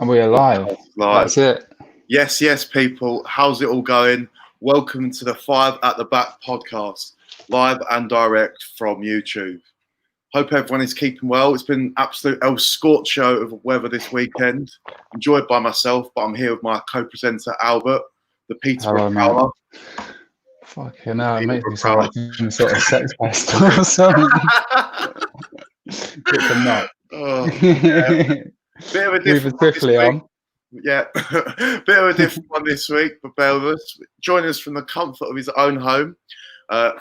And we're live. Live. That's it. Yes, people. How's it all going? Welcome to the 5 at the Back podcast, live and direct from YouTube. Hope everyone is keeping well. It's been an absolute El Scorcho of weather this weekend. Enjoyed by myself, but I'm here with my co-presenter, Albert, the Peterborough Prowler. Fucking hell, it makes me sound like some sort of sex pest or something. It's a nut. Bit of a different one this week. Yeah, bit of a different one this week, but bear with us. Joining us from the comfort of his own home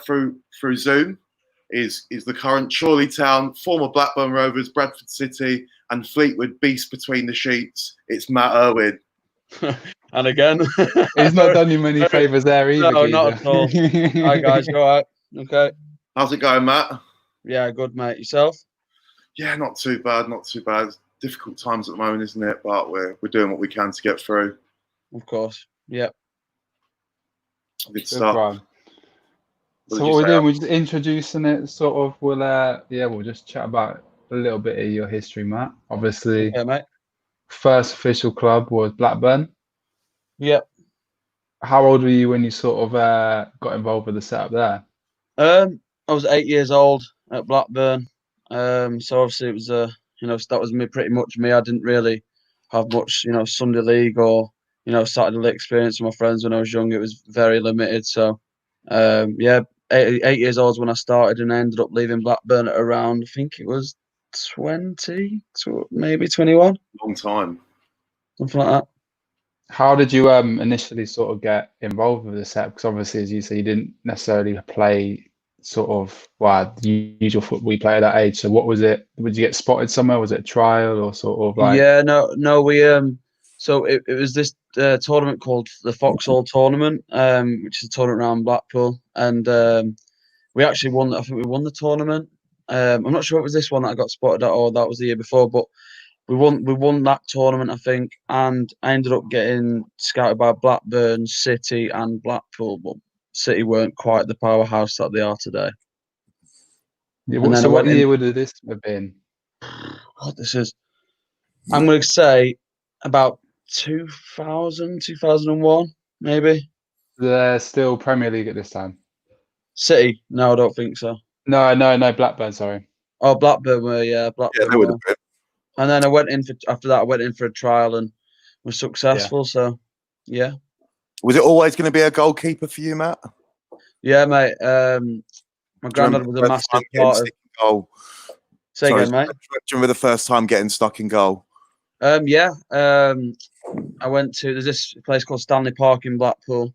through Zoom is the current Chorley Town, former Blackburn Rovers, Bradford City and Fleetwood beast between the sheets. It's Matt Urwin. And again, he's not done you many favours there either. No, not at all. Hi guys, you all right? Okay. How's it going, Matt? Yeah, good, mate. Yourself? Yeah, not too bad. Difficult times at the moment, isn't it? But we're doing what we can to get through. Of course. Yep. Good stuff. So what we're doing, we're just introducing it. Sort of, we'll just chat about a little bit of your history, Matt. Obviously, yeah, mate. First official club was Blackburn. Yep. How old were you when you sort of got involved with the setup there? I was 8 years old at Blackburn. So obviously it was that was pretty much me. I didn't really have much, Sunday league or, Saturday league experience with my friends when I was young. It was very limited. So, 8 years old when I started, and I ended up leaving Blackburn at around, I think it was 20, maybe 21. Long time. Something like that. How did you initially sort of get involved with the setup? Because obviously, as you say, you didn't necessarily play sort of the usual football you play at that age. So what was it? Would you get spotted somewhere? Was it a trial or sort of like? Yeah, no, we so it was this tournament called the Foxhall Tournament, which is a tournament around Blackpool, and we actually won. I think we won the tournament. I'm not sure it was this one that I got spotted at, or that was the year before, but we won that tournament, I think, and I ended up getting scouted by Blackburn, City, and Blackpool, but City weren't quite the powerhouse that they are today. Yeah, so what year would this have been? What this is? I'm going to say about 2000, 2001, maybe. They're still Premier League at this time. City? No, I don't think so. No, Blackburn, sorry. Oh, Blackburn were, yeah. Blackburn yeah, they would have been. And then after that, I went in for a trial and was successful. Yeah. So, yeah. Was it always going to be a goalkeeper for you, Matt? Yeah, mate. My granddad was a massive part of goal. Say again, mate. Do you remember the first time getting stuck in goal? Yeah. I went to there's this place called Stanley Park in Blackpool.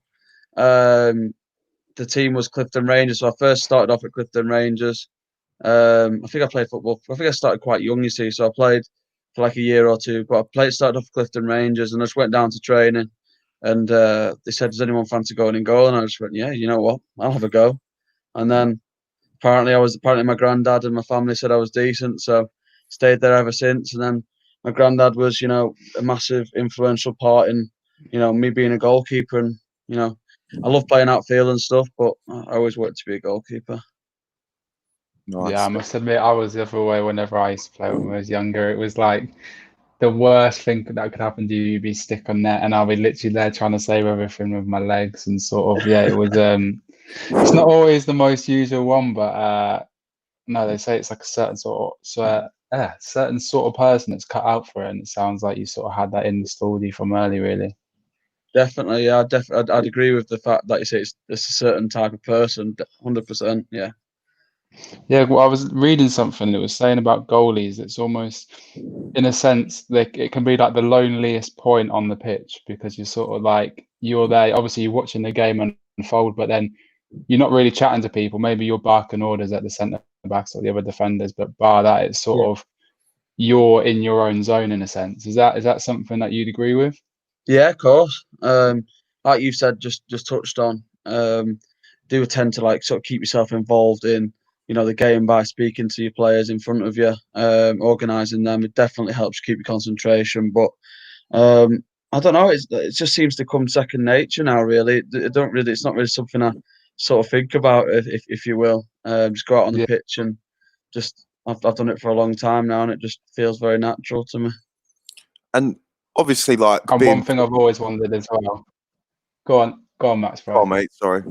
The team was Clifton Rangers, so I first started off at Clifton Rangers. I think I played football. I think I started quite young, you see, so I played for like a year or two. But started off at Clifton Rangers, and I just went down to training. And they said, "Does anyone fancy going in goal?" And I just went, "Yeah, you know what? I'll have a go." And then apparently my granddad and my family said I was decent, so stayed there ever since. And then my granddad was, a massive influential part in, me being a goalkeeper. And I love playing outfield and stuff, but I always wanted to be a goalkeeper. Nice. Yeah, I must admit, I was the other way whenever I used to play when I was younger. It was like the worst thing that could happen to you. You'd be stick on net, and I'll be literally there trying to save everything with my legs and sort of, it was, it's not always the most usual one, but no, they say it's like a certain sort of person that's cut out for it, and it sounds like you sort of had that installed you from early, really. Definitely, yeah, I'd agree with the fact that you say it's a certain type of person, 100%, yeah. Yeah, well, I was reading something that was saying about goalies. It's almost, in a sense, it can be like the loneliest point on the pitch, because you're sort of like, you're there, obviously you're watching the game unfold, but then you're not really chatting to people. Maybe you're barking orders at the centre backs or the other defenders, but bar that, it's sort of, you're in your own zone in a sense. Is that something that you'd agree with? Yeah, of course. Like you've said, just touched on, do tend to like sort of keep yourself involved in, the game by speaking to your players in front of you, organising them. It definitely helps you keep your concentration. But I don't know. It just seems to come second nature now. Really, it's not really something I sort of think about, if you will. Just go out on the pitch and just. I've done it for a long time now, and it just feels very natural to me. And obviously, like And being. one thing I've always wondered as well. Go on, Max, bro. Oh, mate, sorry.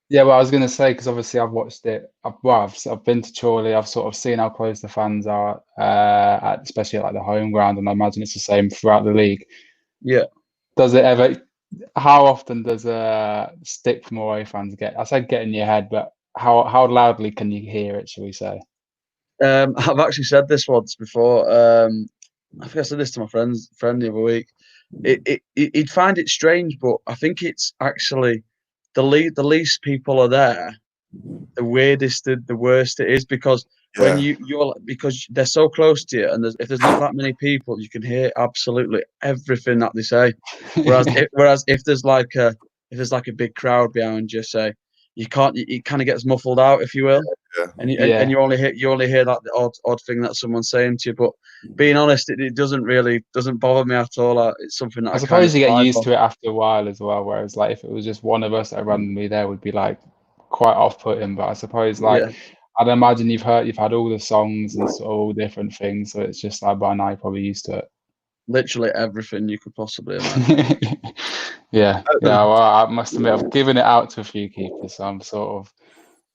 Yeah, well, I was going to say, because obviously I've watched it. I've been to Chorley. I've sort of seen how close the fans are, especially at like the home ground, and I imagine it's the same throughout the league. Yeah. Does it ever? How often does a stick from away fans get? I said get in your head, but how loudly can you hear it? Shall we say? I've actually said this once before. I think I said this to my friend the other week. He'd find it strange, but I think it's actually the least people are there, the weirdest, the worst it is, because when because they're so close to you, and if there's not that many people, you can hear absolutely everything that they say. Whereas if there's like a big crowd behind you, say, you can't, it kind of gets muffled out, if you will. Yeah. And you only hear that the odd thing that someone's saying to you. But being honest, it doesn't bother me at all. It's something that I I kind of suppose you get thrive used on. to it after a while as well. Whereas, like, if it was just one of us that randomly there, would be like quite off-putting. But I suppose, like, Yeah, I'd imagine you've had all the songs and sort of all different things, so it's just like by now you're probably used to literally everything you could possibly imagine. it. Yeah. Well, I must admit I've given it out to a few keepers, so I'm sort of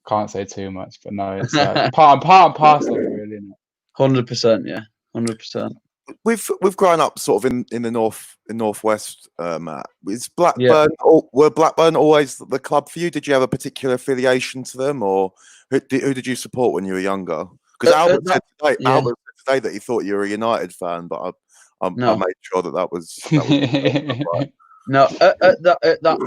can't say too much. But no, it's part and parcel of it, really, isn't it? 100%, yeah, 100%. We've grown up sort of in the northwest, Matt. Is Yeah. Blackburn were Blackburn always the club for you? Did you have a particular affiliation to them, or who did you support when you were younger? Because Albert said today that he thought you were a United fan, but I made sure that was right. No, at that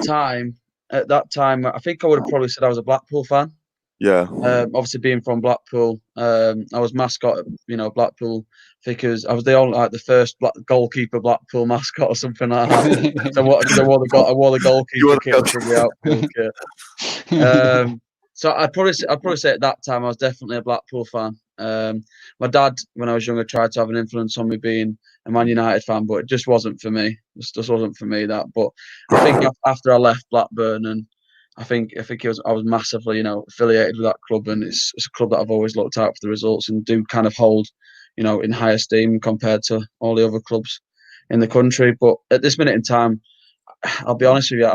time, I think I would have probably said I was a Blackpool fan. Yeah. Obviously being from Blackpool, I was mascot at, Blackpool, because I was the first goalkeeper Blackpool mascot or something like that. So I wore the goalkeeper kit instead of the outfield kit. So I'd probably say at that time I was definitely a Blackpool fan. My dad, when I was younger, tried to have an influence on me being a Man United fan, but it just wasn't for me. It just wasn't for me, that. But I think after I left Blackburn, and I think I was massively, affiliated with that club, and it's a club that I've always looked out for the results and do kind of hold, in high esteem compared to all the other clubs in the country. But at this minute in time, I'll be honest with you,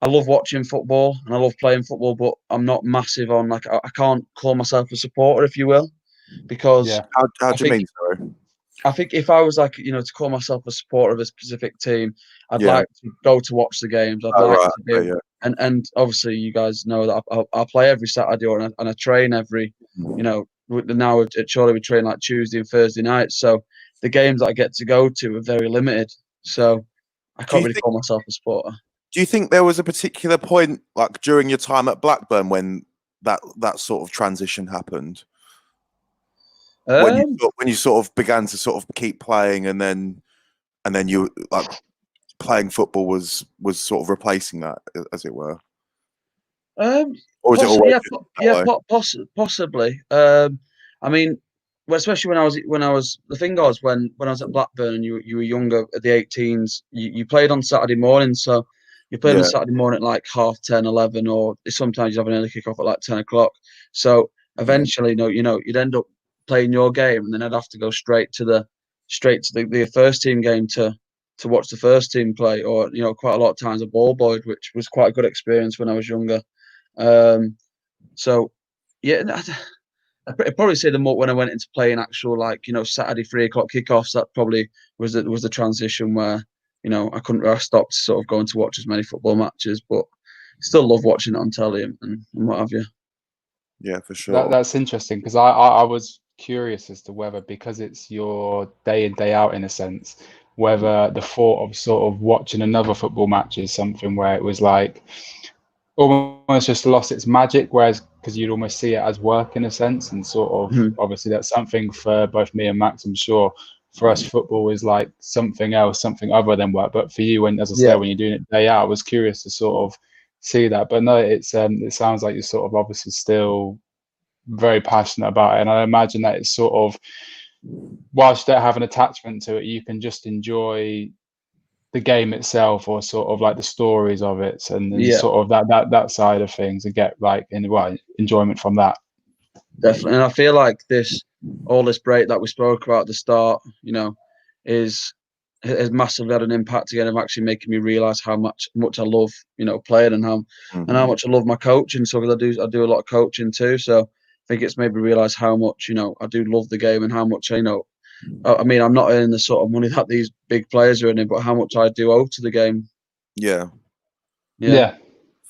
I love watching football and I love playing football, but I'm not massive on, like, I can't call myself a supporter, if you will, because how do you mean? Sorry. I think if I was to call myself a supporter of a specific team, I'd like to go to watch the games. I'd like to be, and obviously you guys know that I play every Saturday, and I train every, now at Chorley we train like Tuesday and Thursday nights. So the games that I get to go to are very limited. So I can't really call myself a supporter. Do you think there was a particular point, like during your time at Blackburn, when that sort of transition happened? When you sort of began to sort of keep playing, and then you, like, playing football was sort of replacing that, as it were. Or was it always possibly. I mean, well, especially when I was the thing was when I was at Blackburn and you were younger at the 18s, you played on Saturday morning, so you played on Saturday morning at like 10:30, 11, or sometimes you have an early kick off at like 10 o'clock. So eventually, you'd end up playing your game, and then I'd have to go straight to the first team game to watch the first team play, or quite a lot of times a ball boyed, which was quite a good experience when I was younger. So yeah, I'd probably say the more when I went into playing actual, like, Saturday 3 o'clock kickoffs, that probably was the transition where I couldn't, I stopped sort of going to watch as many football matches, but still love watching it on telly and what have you. Yeah, for sure. That's interesting, because I was curious as to whether, because it's your day in, day out in a sense, whether the thought of sort of watching another football match is something where it was like almost just lost its magic, whereas because you'd almost see it as work in a sense, and sort of obviously that's something for both me and Max, I'm sure. For us, football is like something else, something other than work. But for you, when, as I said, when you're doing it day out, I was curious to sort of see that. But no, it sounds like you're sort of obviously still very passionate about it, and I imagine that it's sort of, whilst you don't have an attachment to it, you can just enjoy the game itself, or sort of like the stories of it, and sort of that side of things, and get like enjoyment from that. Definitely, and I feel like all this break that we spoke about at the start, is has massively had an impact again of actually making me realise how much I love, playing and how much I love my coaching. So because I do a lot of coaching too. So I think it's made me realise how much, I do love the game and how much, I mean, I'm not earning the sort of money that these big players are earning, but how much I do owe to the game. Yeah. Yeah.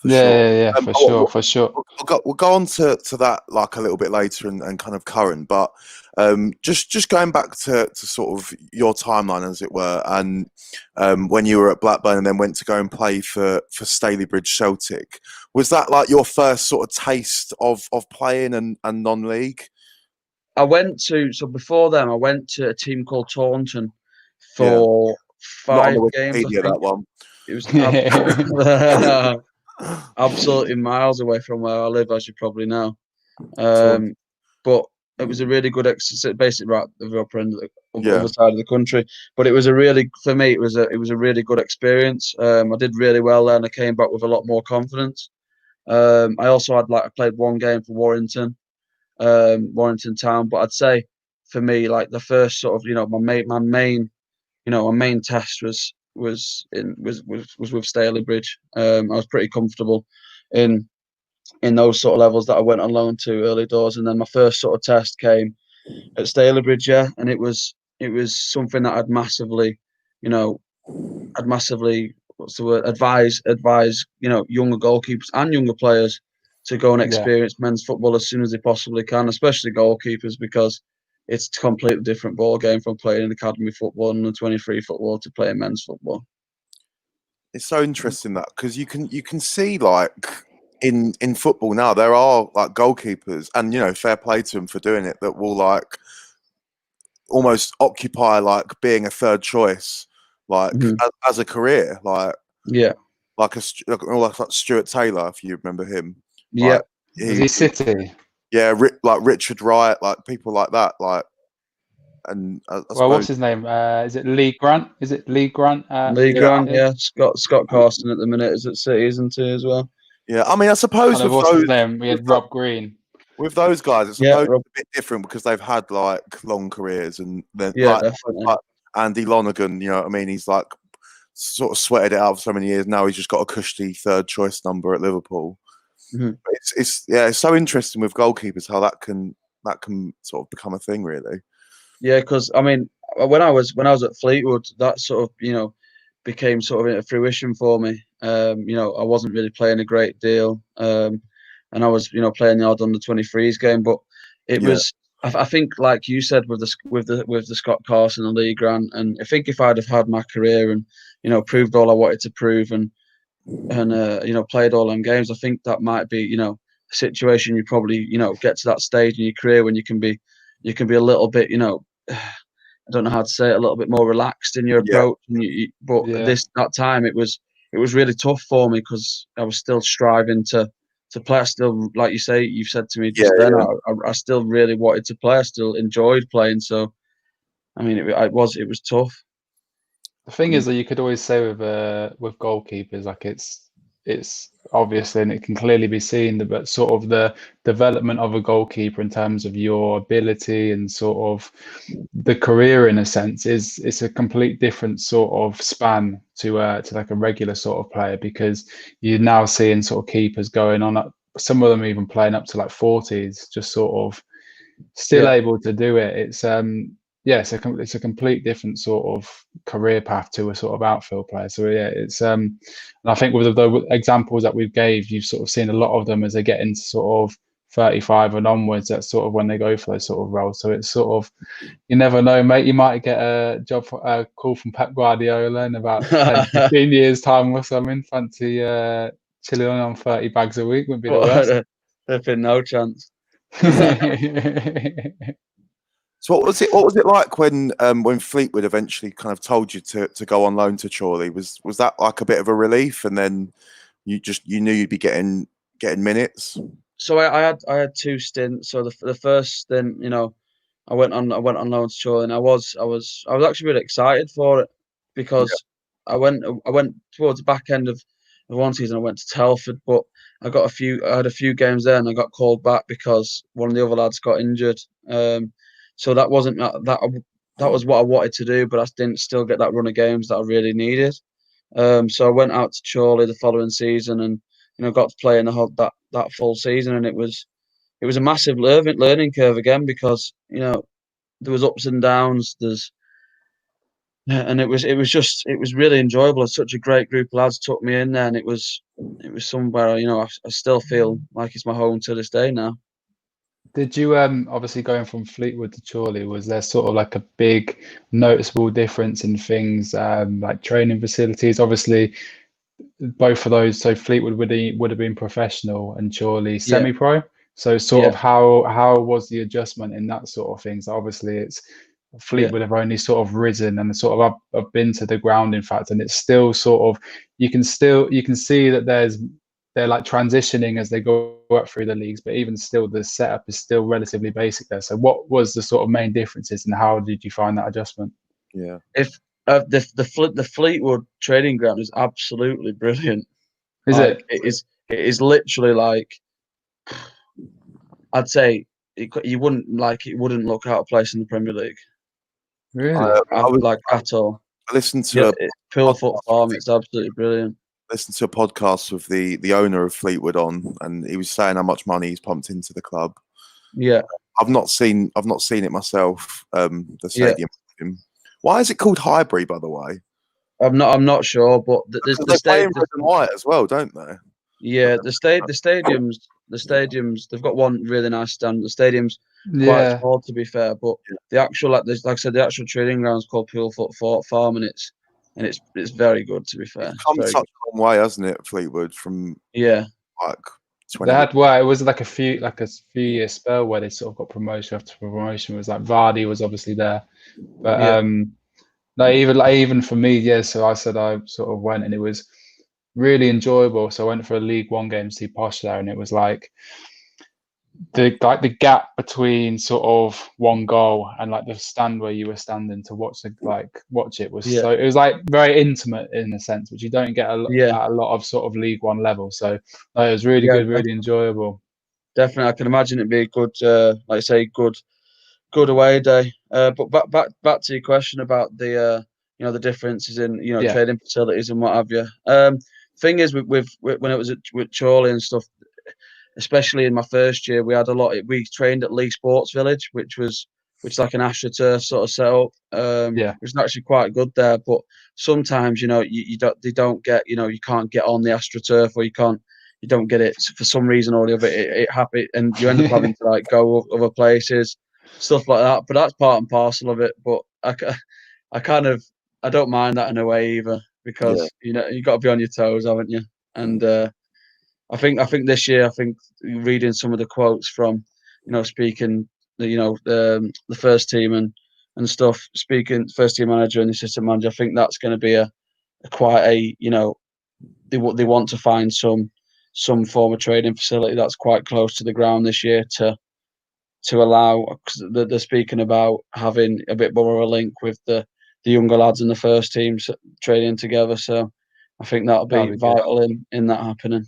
For sure. Yeah, for sure. We'll go on to that like a little bit later and kind of current, but just going back to sort of your timeline, as it were, and when you were at Blackburn and then went to go and play for Stalybridge Celtic, was that like your first sort of taste of playing and non-league? Before then, I went to a team called Taunton for 5 games. I think that one. It was absolutely miles away from where I live, as you probably know. But it was a really good basically right at the upper end of the other side of the country. But it was for me, it was a really good experience. I did really well there, and I came back with a lot more confidence. I also I played 1 game for Warrington Town, but I'd say for me, like the first sort of my main test was with Stalybridge. I was pretty comfortable in those sort of levels that I went on loan to early doors, and then my first sort of test came at Stalybridge, and it was something that I'd massively advise younger goalkeepers and younger players to go and experience men's football as soon as they possibly can, especially goalkeepers, because it's a completely different ball game from playing academy football and 23 football to playing men's football. It's so interesting that because you can see like in football now there are like goalkeepers, and fair play to them for doing it, that will like almost occupy like being a third choice, like as a career, like like Stuart Taylor, if you remember him. Yeah, was he City? Yeah, like Richard Wright, like people like that, like. And I suppose, what's his name? Is it Lee Grant? Is it Lee Grant? Lee Grant, yeah. Scott Carston at the minute is at City, isn't he, as well? Yeah, I mean, I suppose with what's his name? We had Rob Green. With those guys, it's a bit different because they've had like long careers, and then like Andy Lonergan, you know what I mean? He's like sort of sweated it out for so many years. Now he's just got a cushy third choice number at Liverpool. It's so interesting with goalkeepers how that can sort of become a thing, really. Yeah, because I mean, when I was at Fleetwood, that sort of became sort of a fruition for me. I wasn't really playing a great deal, and I was playing the odd under 23s game, but it was. I think, like you said, with the Scott Carson and Lee Grant, and I think if I'd have had my career and proved all I wanted to prove and played all them games, I think that might be a situation you probably get to that stage in your career when you can be a little bit, I don't know how to say it, a little bit more relaxed in your approach. That time it was really tough for me because I was still striving to play. I still, like you say, you've said to me just then, I still really wanted to play. I still enjoyed playing. So, I mean, it was tough. The thing is that you could always say with goalkeepers, like it's obviously, and it can clearly be seen, but sort of the development of a goalkeeper in terms of your ability and sort of the career, in a sense, it's a complete different sort of span to like a regular sort of player, because you're now seeing sort of keepers going on up, some of them even playing up to like 40s, just sort of still able to do it. It's it's a complete different sort of career path to a sort of outfield player. So it's and I think with the examples that we've gave, you've sort of seen a lot of them as they get into sort of 35 and onwards. That's sort of when they go for those sort of roles. So it's sort of, you never know, mate. You might get a call from Pep Guardiola in about 10, 15 years time or something. Fancy chilling on 30 bags a week. Wouldn't be the worst. There'd been no chance. So what was it like when Fleetwood eventually kind of told you to go on loan to Chorley? Was that like a bit of a relief, and then you knew you'd be getting minutes? So I had 2 stints. So the first stint, I went on loan to Chorley, and I was actually really excited for it because I went towards the back end of one season. I went to Telford, but I had a few games there, and I got called back because one of the other lads got injured. So that wasn't that that was what I wanted to do, but I didn't still get that run of games that I really needed. So I went out to Chorley the following season, and got to play in the whole that full season, and it was a massive learning curve again, because there was ups and downs. And it was really enjoyable. It's such a great group of lads took me in there, and it was somewhere I still feel like it's my home to this day now. Did you obviously going from Fleetwood to Chorley, was there sort of like a big noticeable difference in things like training facilities? Obviously, both of those, so Fleetwood would have been professional and Chorley Yeah, semi-pro. So sort of yeah, how was the adjustment in that sort of things? Obviously, it's yeah, Fleetwood have only sort of risen, and sort of I've been to the ground, in fact, and it's still sort of you can see that they're like transitioning as they go up through the leagues, but even still the setup is still relatively basic there. So what was the sort of main differences, and how did you find that adjustment? Yeah. If the Fleetwood training ground is absolutely brilliant. Is Like it? it is literally like, I'd say it wouldn't look out of place in the Premier League. Really? Like at all. I listened to Yeah, a Pillfoot Farm. It's absolutely brilliant. listened to a podcast with the owner of Fleetwood on, and he was saying how much money he's pumped into the club. Yeah, I've not seen it myself. The yeah. stadium. Why is it called Highbury, by the way? I'm not sure, but Because they play in red and white as well, don't they? yeah, the stadiums, they've got one really nice stand. The stadium's quite Yeah. small, to be fair, but the actual, like I said, the actual training ground's called Pillfoot Farm, and it's very good, to be fair. It's come Very such good. a long way, hasn't it, Fleetwood, from Yeah, like They 20 had it was like a few year spell where they sort of got promotion after promotion. It was like Vardy was obviously there, but yeah, even for me, yeah. So I said I sort of went, and it was really enjoyable. So I went for a League One game to see Posh there, and it was like the gap between sort of one goal and like the stand where you were standing to watch it was yeah, so it was like very intimate in a sense, which you don't get yeah, at a lot of sort of League One level. So no, it was really yeah. good, really enjoyable. Definitely, I can imagine it'd be a good, like I say, good away day. But back to your question about the the differences in Yeah, trading facilities and what have you. Thing is, with when it was with Chorley and stuff, especially in my first year, we had a lot. We trained at Lee Sports Village, which is like an AstroTurf sort of setup. yeah, It was actually quite good there, but sometimes they don't get you can't get on the AstroTurf, or you don't get it for some reason or the other. It happens, and you end up having to like go other places, stuff like that. But that's part and parcel of it. But I kind of I don't mind that in a way either, Yeah. because you got to be on your toes, haven't you? And I think this year, I think reading some of the quotes from, speaking, the first team and stuff, speaking first team manager and assistant manager, I think that's going to be a quite a they want to find some form of training facility that's quite close to the ground this year to allow, because they're speaking about having a bit more of a link with the younger lads in the first teams training together. So I think that'll be that'd be good. vital in that happening.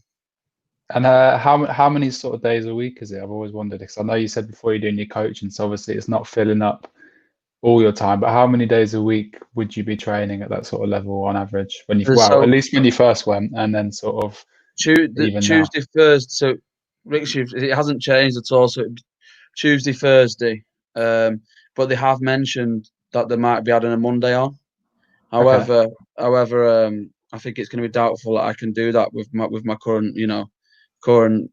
And how many sort of days a week is it? I've always wondered, because I know you said before you're doing your coaching, so obviously it's not filling up all your time, but how many days a week would you be training at that sort of level on average at So least when you first went, and then sort of even now? Tuesday, Thursday. So it hasn't changed at all. So Tuesday, Thursday. But they have mentioned that they might be adding a Monday on. Okay. However, I think it's going to be doubtful that I can do that with my current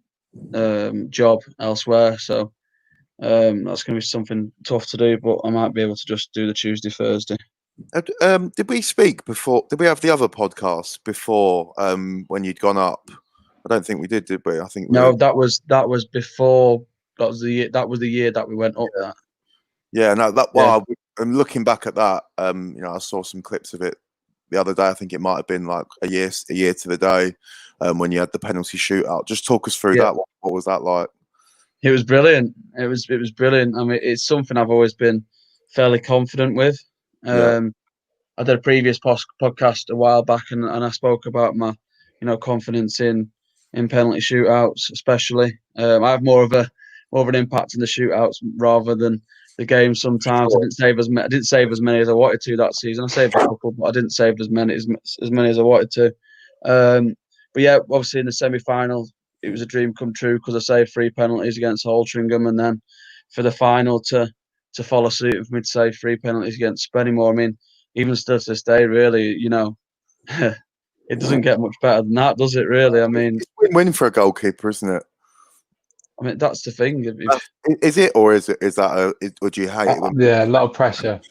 job elsewhere. So that's going to be something tough to do. But I might be able to just do the Tuesday, Thursday. Did we speak before? Did we have the other podcast before when you'd gone up? I don't think we did we? I think No, that was before. That was the year that we went up there. Yeah, no, that Yeah. I'm looking back at that. I saw some clips of it the other day. I think it might have been like a year to the day when you had the penalty shootout. Just talk us through Yeah. that. What was that like? It was brilliant. It was brilliant. I mean, it's something I've always been fairly confident with. Yeah. I did a previous podcast a while back, and I spoke about my, confidence in penalty shootouts, especially. I have more of an impact in the shootouts rather than the game sometimes. I didn't save as many as I wanted to that season. I saved a couple, but I didn't save as many as I wanted to. But yeah, obviously in the semi-final, it was a dream come true because I saved 3 penalties against Altrincham, and then for the final to follow suit of me to save 3 penalties against Spennymoor. I mean, even still to this day, really, it doesn't get much better than that, does it? Really, I mean, it's win-win for a goalkeeper, isn't it? I mean, that's the thing. Is it, or is that or do you hate it? Yeah, a lot of pressure.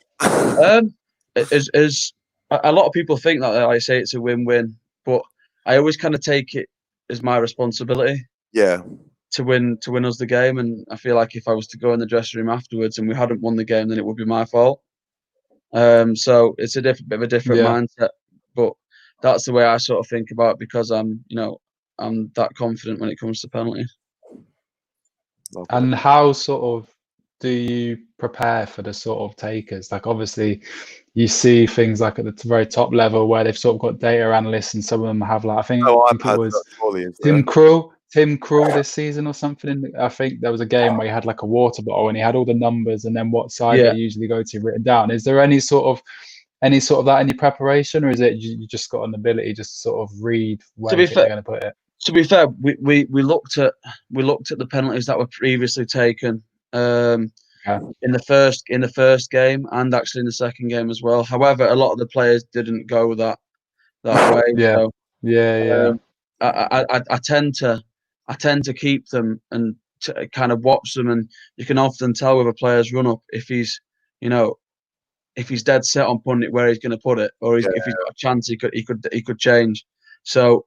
Is a lot of people think that I say it's a win-win, but I always kind of take it as my responsibility. Yeah. To win us the game, and I feel like if I was to go in the dressing room afterwards and we hadn't won the game, then it would be my fault. So it's a bit of a different mindset, but that's the way I sort of think about it because I'm that confident when it comes to penalties. And how sort of do you prepare for the sort of takers? Like obviously you see things like at the very top level where they've sort of got data analysts and some of them have like, I think it was Tim Krul this season or something. I think there was a game where he had like a water bottle and he had all the numbers and then what side they usually go to written down. Is there any sort of that in your preparation, or is it you just got an ability just to sort of read where they're going to put it? To be fair, we looked at the penalties that were previously taken in the first game and actually in the second game as well. However, a lot of the players didn't go that way. Yeah, so, yeah. I tend to keep them and to kind of watch them, and you can often tell with a player's run up if he's dead set on putting it where he's going to put it, or if he's got a chance he could change. So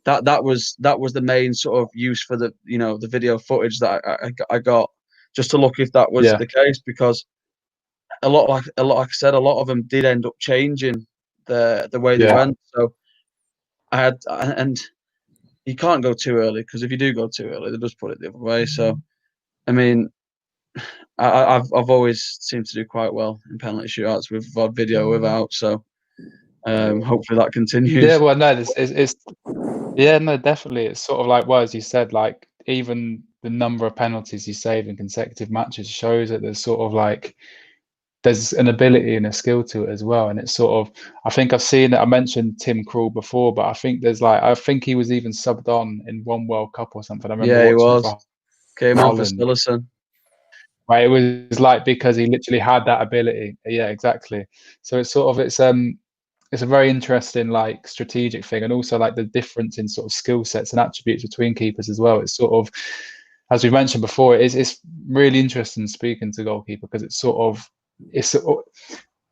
that was the main sort of use for the the video footage that I got just to look if that was the case, because a lot like I said, a lot of them did end up changing the way they went. So and you can't go too early, because if you do go too early, they just put it the other way. So I mean, I've always seemed to do quite well in penalty shootouts with video without. So hopefully that continues. Yeah, well, no, it's no, definitely. It's sort of like, well, as you said, like even the number of penalties you save in consecutive matches shows that there's sort of like there's an ability and a skill to it as well. And it's sort of, I think I've seen it. I mentioned Tim Krul before, but I think I think he was even subbed on in one World Cup or something. I remember he was. Came on for Holland. Stillison. Right, it was like because he literally had that ability. Yeah, exactly. So it's sort of it's a very interesting like strategic thing, and also like the difference in sort of skill sets and attributes between keepers as well. It's sort of, as we mentioned before, it's really interesting speaking to goalkeeper, because it's sort of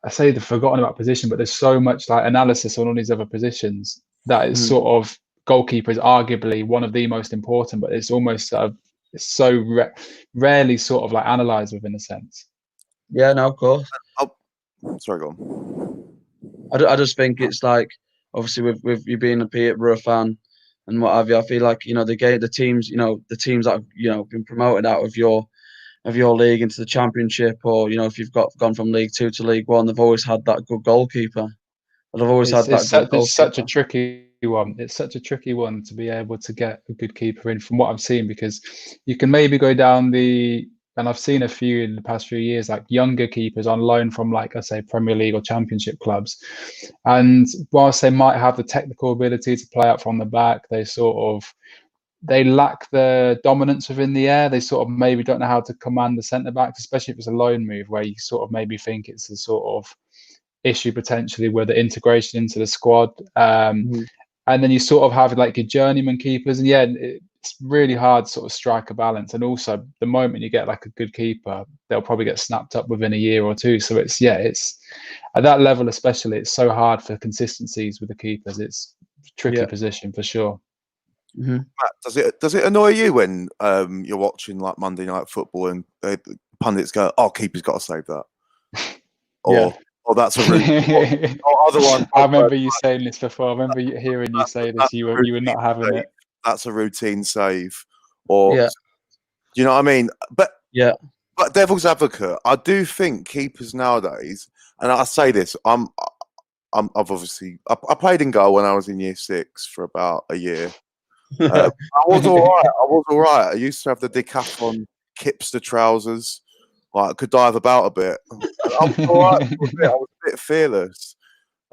I say the forgotten about position, but there's so much like analysis on all these other positions that it's sort of goalkeeper is arguably one of the most important, but it's almost sort of it's so rarely sort of like analysed within a sense. Yeah, no, of course. Sorry, go on. I just think it's like, obviously with you being a Peterborough fan and what have you, I feel like the teams that have been promoted out of your league into the Championship, or if you've gone from League 2 to League 1, they've always had that good goalkeeper. It's such a tricky one. It's such a tricky one to be able to get a good keeper in, from what I've seen, because you can maybe go down and I've seen a few in the past few years, like younger keepers on loan from, like I say, Premier League or Championship clubs. And whilst they might have the technical ability to play out from the back, they lack the dominance within the air. They sort of maybe don't know how to command the centre backs, especially if it's a loan move, where you sort of maybe think it's a sort of issue potentially with the integration into the squad. And then you sort of have like your journeyman keepers, and it's really hard to sort of strike a balance. And also the moment you get like a good keeper, they'll probably get snapped up within a year or two. So it's at that level especially, it's so hard for consistencies with the keepers. It's a tricky position for sure. Matt, does it annoy you when you're watching like Monday Night Football and pundits go, "Oh, keeper's got to save that," or that's a routine. or other one. I remember you saying this before. I remember hearing you say this. You were not having it. That's a routine save, or you know what I mean? But devil's advocate, I do think keepers nowadays, and I say this, I've obviously I played in goal when I was in year 6 for about a year. I was all right. I used to have the Decathlon Kipster trousers. like could dive about a bit. I was all right for a bit. I was a bit fearless.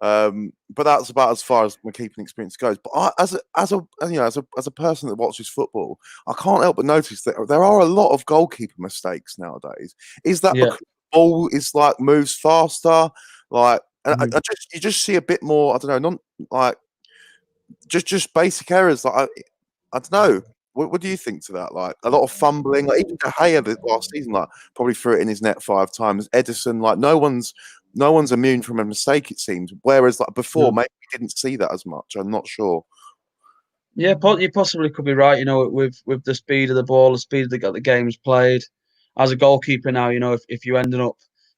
But that's about as far as my keeping experience goes. But as a person that watches football, I can't help but notice that there are a lot of goalkeeper mistakes nowadays. Is that because the ball is like moves faster? Like, and you just see a bit more. I don't know, not like just basic errors. Like I don't know. What do you think to that? Like a lot of fumbling. Like even De Gea last season, like probably threw it in his net 5 times. Edison, like no one's immune from a mistake, it seems. Whereas like before, maybe we didn't see that as much. I'm not sure. Yeah, you possibly could be right. You know, with the speed of the ball, the speed that the game's played. As a goalkeeper now, you know, if you ended up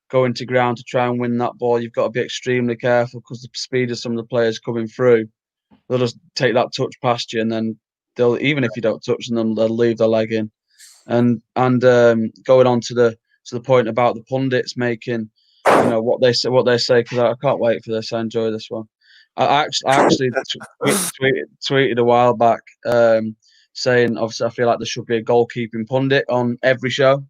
going to ground to try and win that ball, you've got to be extremely careful because the speed of some of the players coming through, they'll just take that touch past you, and then they'll, even if you don't touch them, they'll leave their leg in. And going on to the point about the pundits making, you know, what they say, because I can't wait for this. I enjoy this one. I actually tweeted a while back saying, obviously, I feel like there should be a goalkeeping pundit on every show.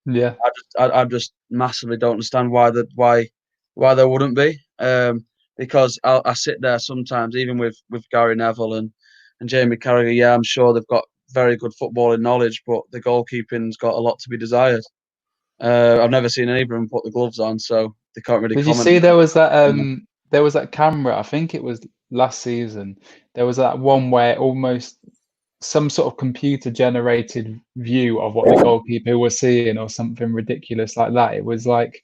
Yeah, I just massively don't understand why there wouldn't be. Because I sit there sometimes, even with Gary Neville and Jamie Carragher. Yeah, I'm sure they've got very good footballing knowledge, but the goalkeeping's got a lot to be desired. I've never seen any of them put the gloves on, so they can't really did comment. you see there was that camera? I think it was last season. There was that one where almost some sort of computer generated view of what the goalkeeper was seeing, or something ridiculous like that. It was like,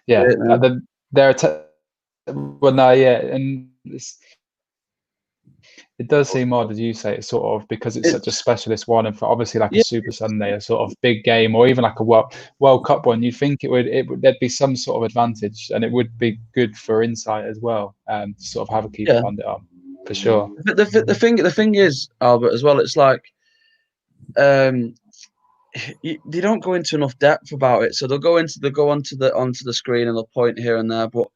yeah, well, no, yeah, and it does seem odd, as you say, it's sort of because it's such a specialist one, and for obviously like a Super Sunday, a sort of big game, or even like a World Cup one, you'd think it would there'd be some sort of advantage, and it would be good for insight as well, to sort of have a keeper pundit on, for sure. The thing is, Albert, as well, it's like they don't go into enough depth about it. So they'll go onto the screen and they'll point here and there, but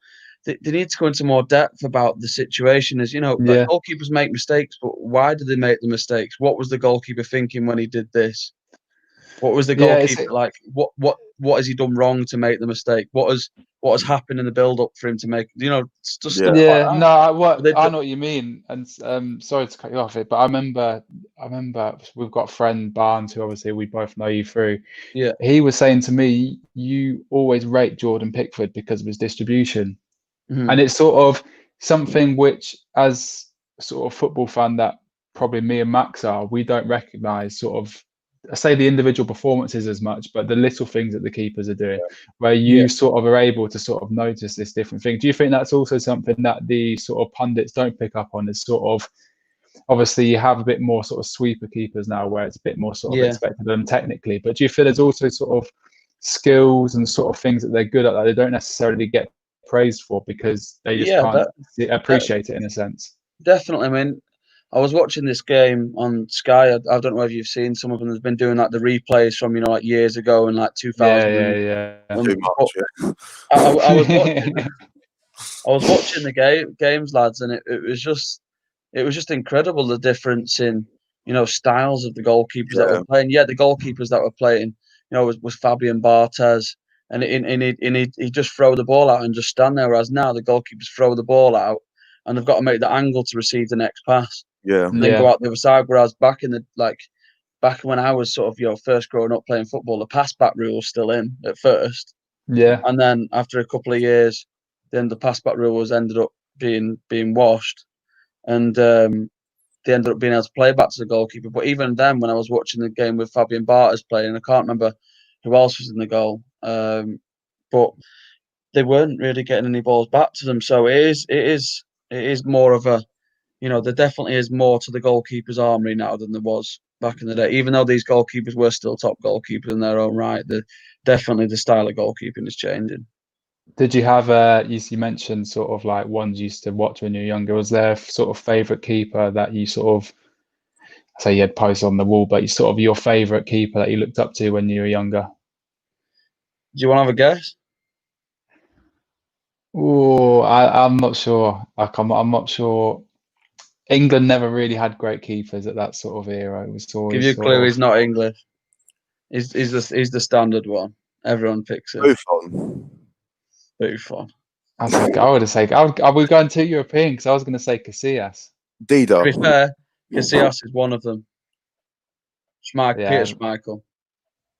they need to go into more depth about the situation. As you know, like goalkeepers make mistakes, but why did they make the mistakes? What was the goalkeeper thinking when he did this? What was the goalkeeper like? What has he done wrong to make the mistake? What has happened in the build up for him to make? You know, just stuff like that. No, I know what you mean, and sorry to cut you off it, but I remember we've got a friend Barnes, who obviously we both know you through. Yeah, he was saying to me, you always rate Jordan Pickford because of his distribution, and it's sort of something which, as sort of football fan that probably me and Max are, we don't recognise sort of, I say the individual performances as much, but the little things that the keepers are doing, where you sort of are able to sort of notice this different thing. Do you think that's also something that the sort of pundits don't pick up on? Is sort of, obviously you have a bit more sort of sweeper keepers now, where it's a bit more sort of expected of them technically, but do you feel there's also sort of skills and sort of things that they're good at that they don't necessarily get praised for because they just can't appreciate it in a sense? Definitely. I mean, I was watching this game on Sky. I don't know if you've seen some of them. They've been doing like the replays from, you know, like years ago and like 2000. Too much, I was watching the games, lads, and it was just incredible, the difference in, you know, styles of the goalkeepers that were playing. Yeah, the goalkeepers that were playing, you know, was Fabian Barthez, and he'd just throw the ball out and just stand there. Whereas now the goalkeepers throw the ball out and they've got to make the angle to receive the next pass. And then go out the other side. Whereas back when I was sort of, you know, first growing up playing football, the pass back rule was still in at first. And then after a couple of years, then the pass back rule was ended up being washed, and they ended up being able to play back to the goalkeeper. But even then, when I was watching the game with Fabian Barthez playing, I can't remember who else was in the goal, but they weren't really getting any balls back to them. So it is more of a, you know, there definitely is more to the goalkeeper's armory now than there was back in the day. Even though these goalkeepers were still top goalkeepers in their own right, definitely the style of goalkeeping is changing. Did you have you mentioned sort of like ones you used to watch when you were younger? Was there a sort of favourite keeper that you sort of, say you had posters on the wall, but you sort of your favourite keeper that you looked up to when you were younger? Do you want to have a guess? Oh, I'm not sure. Like I'm not sure. England never really had great keepers at that sort of era. It was always Give you a clue. He's not English. He's the standard one. Everyone picks him. Buffon. Buffon. I would have said, are we going too European? Because I was going to say Casillas. Dida. To be fair, Casillas is one of them. Peter Schmeichel.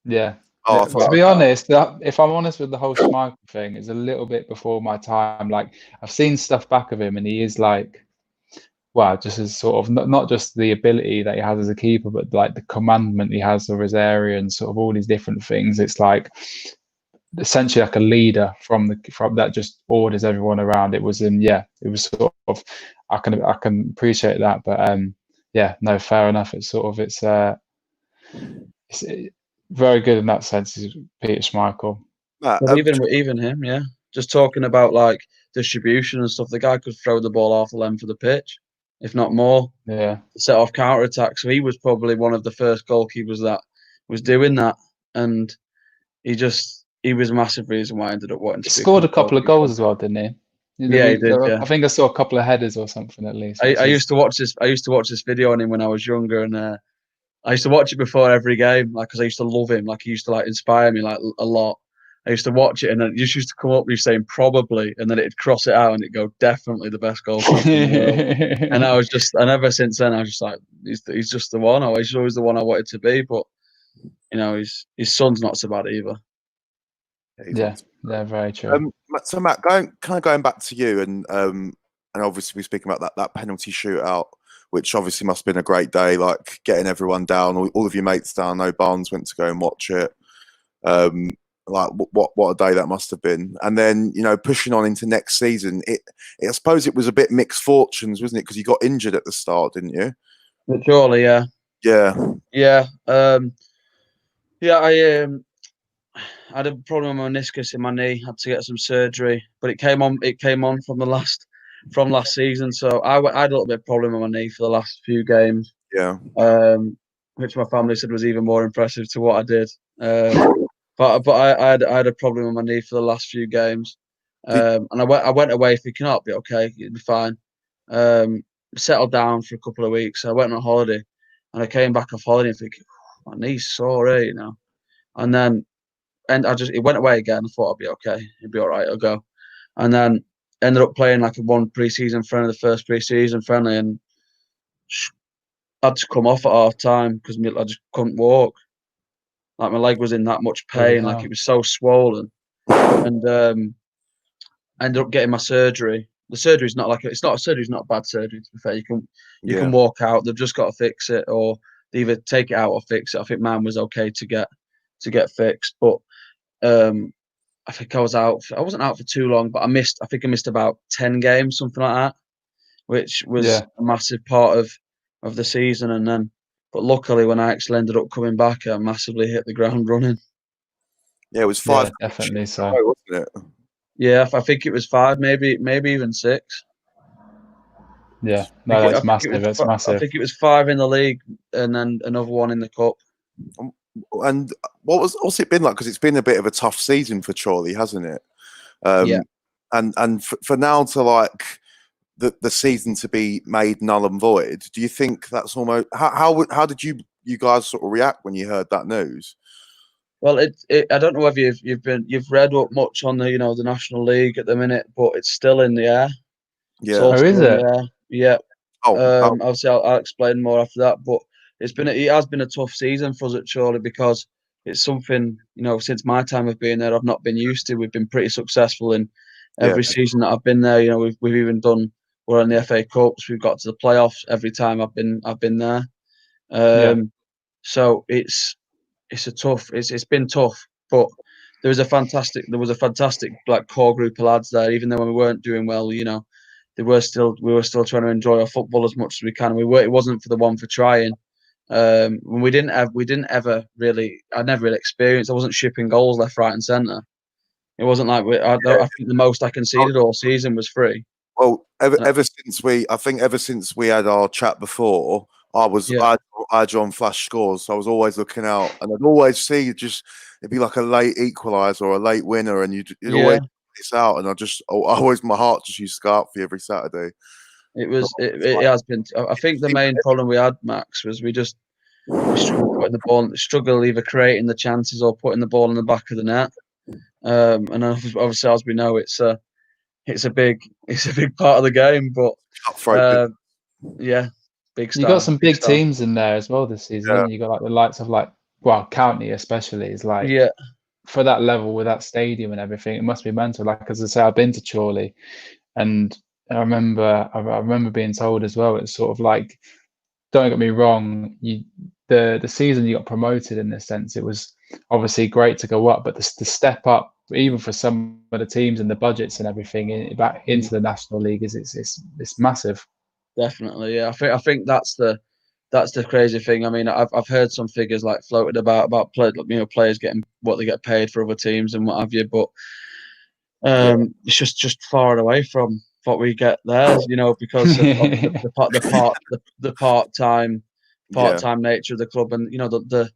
Yeah. Oh, To be honest, if I'm honest with the whole Schmeichel thing, it's a little bit before my time. Like, I've seen stuff back of him, and he is like, well, just as sort of not just the ability that he has as a keeper, but like the commandment he has of his area and sort of all these different things. It's like essentially like a leader from that just orders everyone around. It was it was sort of I can appreciate that, but no, fair enough. It's very good in that sense. Is Peter Schmeichel. But even him, yeah. Just talking about like distribution and stuff, the guy could throw the ball half the length of the pitch, if not more. Yeah. Set off counter attacks. So he was probably one of the first goalkeepers that was doing that, and he was a massive reason why I ended up wanting to. He scored a couple of goals as well, didn't he? Yeah, he did. Yeah. I think I saw a couple of headers or something at least. I used to watch this video on him when I was younger, and I used to watch it before every game, like because I used to love him. Like he used to like inspire me like a lot. I used to watch it, and it just used to come up with you saying probably, and then it'd cross it out, and it'd go definitely the best goalkeeper in the world. And ever since then, I was just like, he's just the one. He's always the one I wanted to be. But his son's not so bad either. Yeah, very true. So Matt, going back to you, and obviously we're speaking about that penalty shootout, which obviously must have been a great day, like getting everyone down, all of your mates down. No Barnes went to go and watch it. Like what a day that must have been. And then pushing on into next season, I suppose it was a bit mixed fortunes, wasn't it? Because you got injured at the start, didn't you? Chorley, yeah. I had a problem with my meniscus in my knee. Had to get some surgery, but it came on from last season. So I had a little bit of problem with my knee for the last few games. Yeah. Which my family said was even more impressive to what I did. But I had a problem with my knee for the last few games, and I went away thinking, I'll be okay, it'll be fine. Settled down for a couple of weeks. I went on holiday, and I came back off holiday thinking, my knee's sore, and then it went away again. I thought I'd be okay, it'd be all right, I'll go, and then ended up playing like one pre-season friendly, the first pre-season friendly, and I had to come off at half time because I just couldn't walk. Like my leg was in that much pain, like it was so swollen, and ended up getting my surgery. The surgery's not not bad surgery. To be fair, you can walk out. They've just got to fix it, or they either take it out or fix it. I think mine was okay to get fixed, but I think I was out. I wasn't out for too long, but I missed about 10 games, something like that, which was a massive part of the season, and then. But luckily, when I actually ended up coming back, I massively hit the ground running. Yeah, it was 5. Yeah, definitely so. Wasn't it? Yeah, I think it was 5, maybe even 6. Yeah, no, that's massive. That's massive. I think it was 5 in the league, and then another 1 in the cup. And what's it been like? Because it's been a bit of a tough season for Chorley, hasn't it? Yeah. And for now to like. The season to be made null and void. Do you think that's almost how did you guys sort of react when you heard that news? Well, I don't know whether you've read up much on the the National League at the minute, but it's still in the air. Yeah, is it? Yeah. Oh, obviously I'll explain more after that, but it has been a tough season for us at Chorley because it's something since my time of being there I've not been used to. We've been pretty successful in every season that I've been there. We've even done. We're in the FA Cups. We've got to the playoffs every time I've been there. So it's been tough, but there was a fantastic like core group of lads there. Even though when we weren't doing well, we were still trying to enjoy our football as much as we can. It wasn't for the one for trying. We didn't ever really. I never really experienced. I wasn't shipping goals left, right, and centre. It wasn't like I think the most I conceded all season was 3. Well, ever since we had our chat before, I had you on flash scores, so I was always looking out, and I'd always see it'd be like a late equaliser or a late winner, and you'd always miss out, and my heart just used to go out for you every Saturday. It has been. I think the main problem we had, Max, was we just we struggle either creating the chances or putting the ball in the back of the net. And obviously, as we know, it's a big part of the game. But yeah, big You got some big star. teams in there as well this season. Yeah. You got like the likes of County especially is like for that level with that stadium and everything. It must be mental. Like as I say, I've been to Chorley, and I remember being told as well. It's sort of like, don't get me wrong, the season you got promoted in this sense, it was obviously great to go up, but the step up, even for some of the teams and the budgets and everything back into the National League, it's massive. Definitely, yeah. I think that's the crazy thing. I mean, I've heard some figures like floated about players getting what they get paid for other teams and what have you, but it's just far away from what we get there, because of the part-time nature of the club, and the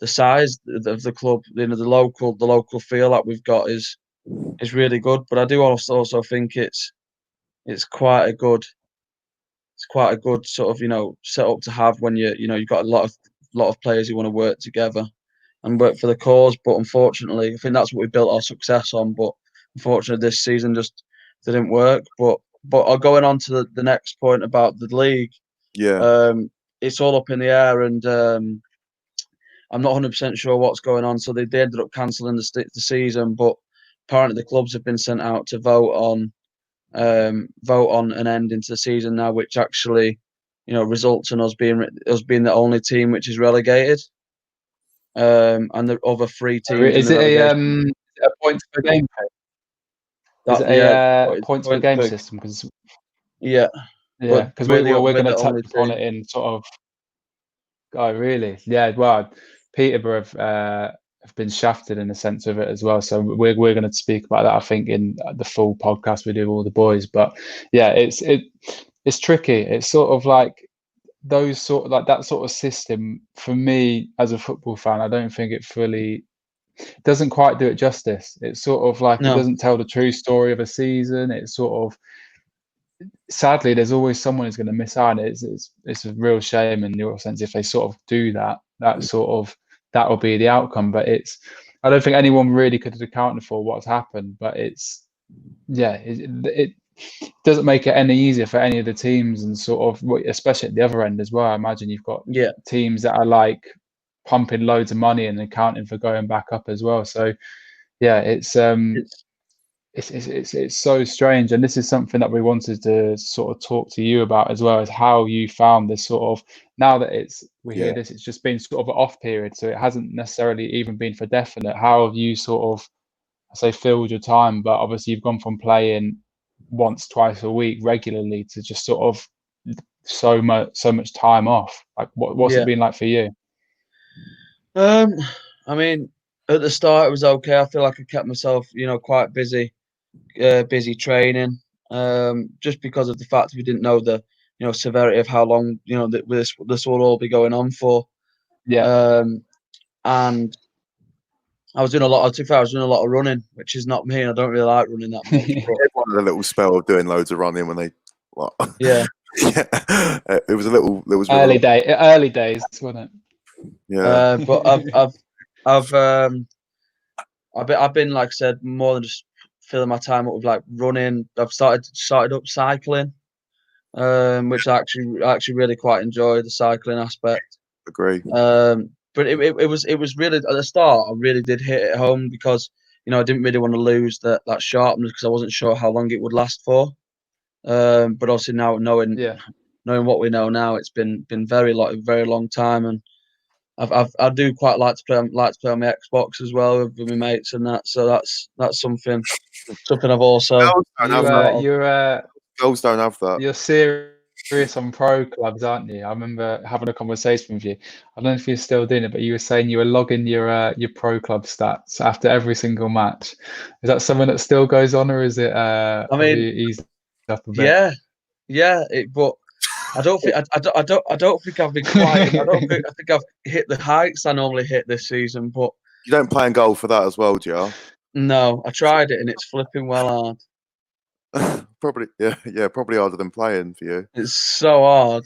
size of the club, the local feel that we've got is really good. But I do also think it's quite a good sort of set up to have when you've got a lot of players who want to work together and work for the cause. But unfortunately, I think that's what we built our success on. But unfortunately, this season just didn't work. But going on to the next point about the league, it's all up in the air, and I'm not 100% sure what's going on. So they ended up cancelling the season, but apparently the clubs have been sent out to vote on an end into the season now, which actually results in us being the only team which is relegated, and the other 3 teams. Is it a points per game? Is it a points per game system? Because because we're going to touch upon it in sort of. Oh really? Yeah. Well, Peterborough have been shafted in the sense of it as well. So we're going to speak about that, I think, in the full podcast we do with all the boys. But yeah, it's tricky. It's sort of like that sort of system for me as a football fan. I don't think it doesn't quite do it justice. It's sort of like it doesn't tell the true story of a season. It's sort of, sadly, there's always someone who's going to miss out. It's a real shame in your sense if they sort of do that will be the outcome. But I don't think anyone really could have accounted for what's happened. But it doesn't make it any easier for any of the teams, and sort of, especially at the other end as well. I imagine you've got teams that are like pumping loads of money and accounting for going back up as well. So yeah, it's so strange, and this is something that we wanted to sort of talk to you about as well, is how you found this sort of, now that we hear this, it's just been sort of an off period, so it hasn't necessarily even been for definite. How have you sort of, I say, filled your time? But obviously you've gone from playing once, twice a week regularly to just sort of so much time off. Like what's it been like for you? I mean, at the start it was okay. I feel like I kept myself, quite busy training, just because of the fact we didn't know the severity of how long that this will all be going on for. And I was doing a lot of running, which is not me. I don't really like running that much. But everyone had a little spell of doing loads of running when they it was early days, wasn't it? But I've been, like I said, more than just filling my time up with like running. I've started up cycling, which I actually really quite enjoy the cycling aspect. Agree. But it was really, at the start, I really did hit it home because I didn't really want to lose that sharpness, because I wasn't sure how long it would last for. But also now knowing what we know now, it's been very long time, and I do quite like to play on my Xbox as well with my mates and that. So that's something I've also. Girls don't have that. You're serious on pro clubs, aren't you? I remember having a conversation with you. I don't know if you're still doing it, but you were saying you were logging your pro club stats after every single match. Is that something that still goes on, or is it? I mean, eased up a bit? Yeah. But I don't think I've been quite. I think I've hit the heights I normally hit this season. But you don't play in goal for that as well, do you? No, I tried it and it's flipping well hard. Probably harder than playing for you. It's so hard.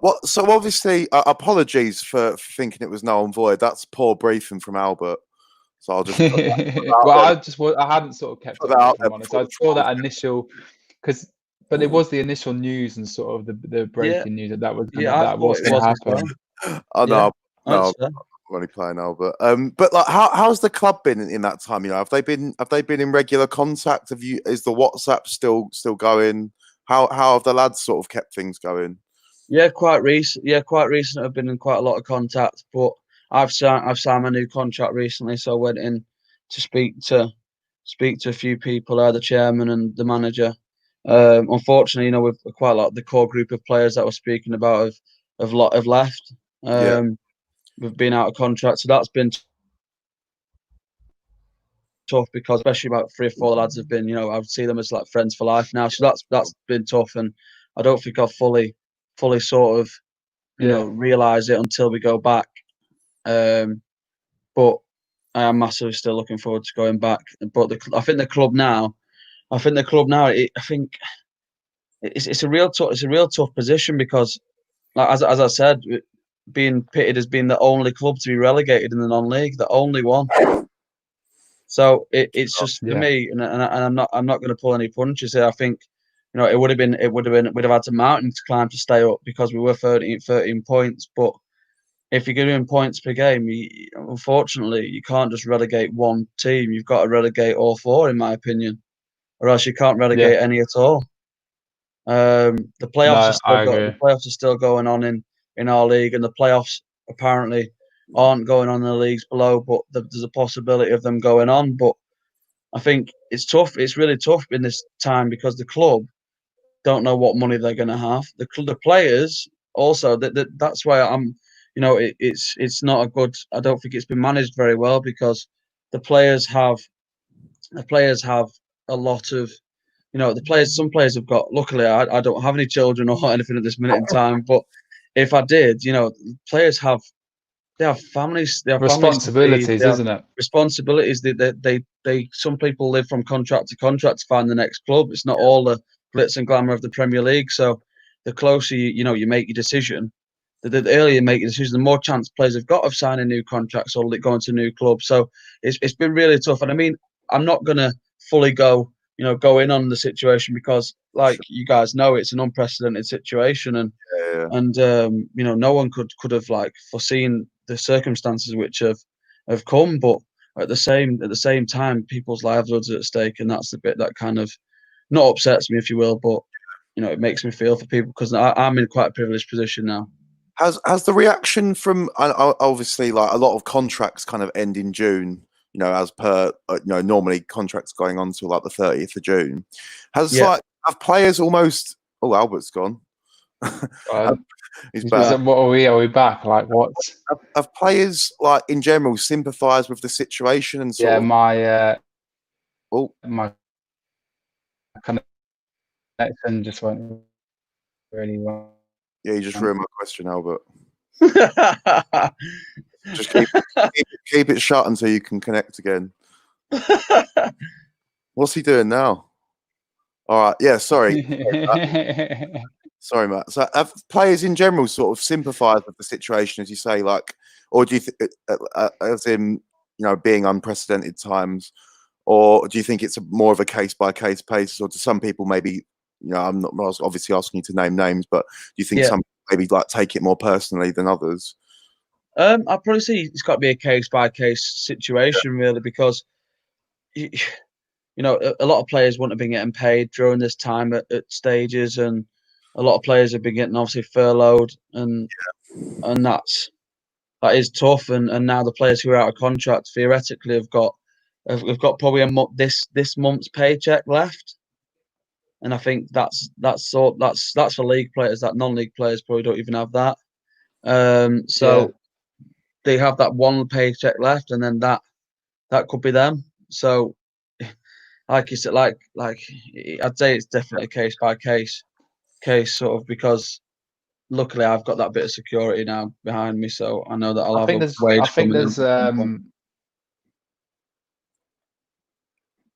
What? So obviously, apologies for thinking it was null and void. That's poor briefing from Albert. So I'll just put Well, I hadn't sort of kept put up that with it, out if there I'm honest. before I the saw trials. that initial, but it was the initial news and sort of the breaking news that was Yeah, I that thought was it going to was as happen. well. Oh Yeah, no, I'd say. I'm only playing Albert. But like, how's the club been in that time? You know, have they been in regular contact? Is the WhatsApp still going? How have the lads sort of kept things going? Yeah, quite recent. Yeah, quite recent. I've been in quite a lot of contact, but I've signed my new contract recently, so I went in to speak to a few people, the chairman and the manager. Unfortunately, with quite a lot of the core group of players that we're speaking about have left. Yeah, We've been out of contract, so that's been tough because especially about 3 or 4 lads have been, I would see them as like friends for life now. So that's been tough, and I don't think I've fully sort of Yeah, realize it until we go back. But I am massively still looking forward to going back. But I think the club now, I think it's a real tough position because, like, as I said, being pitted as being the only club to be relegated in the non-league, the only one. So it's just for yeah, me, and I'm not going to pull any punches here. I think, we'd have had a mountain to climb to stay up because we were 13 points. But if you're doing points per game, unfortunately, you can't just relegate one team. You've got to relegate all four, in my opinion, or else you can't yeah. relegate any at all. The playoffs are No, still I agree. going on in our league, and the playoffs apparently aren't going on in the leagues below, but there's a possibility of them going on. But I think it's tough. It's really tough in this time because the club don't know what money they're going to have. The players also that's why I'm, it's not a good. I don't think it's been managed very well because the players have a lot of, the players. Some players have got. Luckily, I don't have any children or anything at this minute in time. But if I did, players have they have families. They have families to feed. Responsibilities, They have isn't it? responsibilities. They some people live from contract to contract to find the next club. It's not all the glitz and glamour of the Premier League. So the closer you make your decision, the earlier you make your decision, the more chance players have got of signing new contracts or going to new clubs. So it's been really tough. And I mean, I'm not gonna fully go in on the situation because, like you guys know, it's an unprecedented situation, and yeah. no one could have like foreseen the circumstances which have come. But at the same time, people's livelihoods are at stake, and that's the bit that kind of not upsets me, if you will, but it makes me feel for people because I'm in quite a privileged position now. Has the reaction from obviously, like, a lot of contracts kind of end in June, as per normally contracts going on till like the 30th of June. Yeah. Have players almost? Oh, Albert's gone. He's back. What are we? Are we back? Like what? Have players, like, in general, sympathised with the situation and sort Yeah, of? my connection just went really well. Yeah, you just ruined my question, Albert. Just keep it shut until you can connect again. What's he doing now? All right. Yeah. Sorry. Sorry, Matt. So have players in general sort of sympathised with the situation, as you say, like, or do you think, as in, being unprecedented times, or do you think it's more of a case by case basis, or do some people maybe, I'm not obviously asking you to name names, but do you think some maybe like take it more personally than others? I'd probably say it's got to be a case by case situation, really, because a lot of players wouldn't have been getting paid during this time at stages, and a lot of players have been getting obviously furloughed, and that is tough. And now the players who are out of contract theoretically have got probably this month's paycheck left, and I think that's for league players. That non-league players probably don't even have that. So they have that one paycheck left, and then that could be them. So, like you said, like I'd say it's definitely a case by case sort of, because luckily I've got that bit of security now behind me, so I know that I'll have a wage coming in.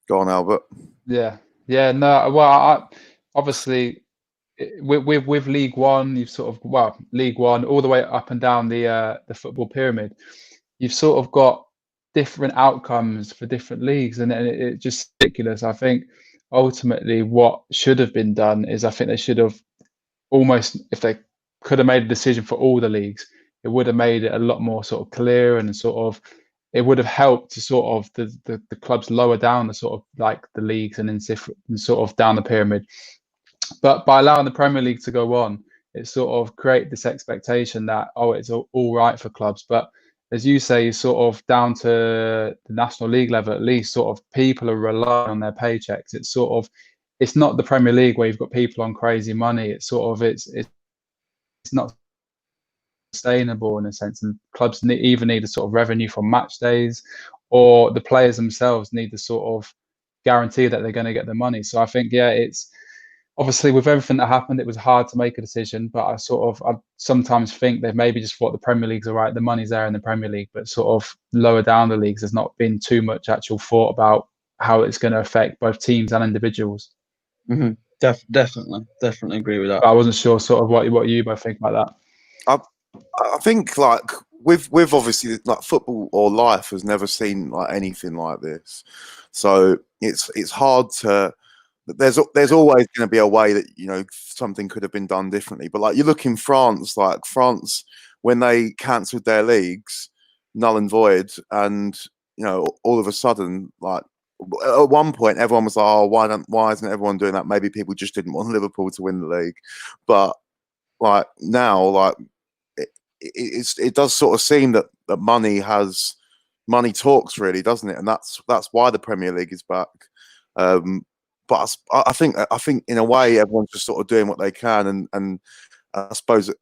Go on, Albert. Yeah. No. Well, obviously, with League One, you've sort of League One all the way up and down the football pyramid. You've sort of got different outcomes for different leagues, and it's just ridiculous. I think ultimately what should have been done is I think they should have almost, if they could have made a decision for all the leagues, it would have made it a lot more sort of clear, and sort of it would have helped to sort of the clubs lower down the sort of like the leagues and then sort of down the pyramid. But by allowing the Premier League to go on, it sort of create this expectation that, oh, it's all right for clubs. But as you say, sort of down to the National League level, at least, sort of people are relying on their paychecks. It's not the Premier League where you've got people on crazy money. It's not sustainable in a sense, and clubs either need a sort of revenue from match days, or the players themselves need to sort of guarantee that they're going to get the money. So I think, yeah, it's obviously with everything that happened, it was hard to make a decision. But I sometimes think they've maybe just thought the Premier League's all right, the money's there in the Premier League, but sort of lower down the leagues, there's not been too much actual thought about how it's going to affect both teams and individuals. Mm-hmm. Definitely agree with that. But I wasn't sure sort of what you both think about that. I think like with obviously like football or life has never seen like anything like this, so it's hard to. There's always going to be a way that, you know, something could have been done differently. But like you look in France, like France, when they cancelled their leagues, null and void, and you know, all of a sudden, like at one point, everyone was like, "Oh, why isn't everyone doing that?" Maybe people just didn't want Liverpool to win the league. But like now, like it does sort of seem that money talks, really, doesn't it? And that's why the Premier League is back. But I think in a way everyone's just sort of doing what they can, and I suppose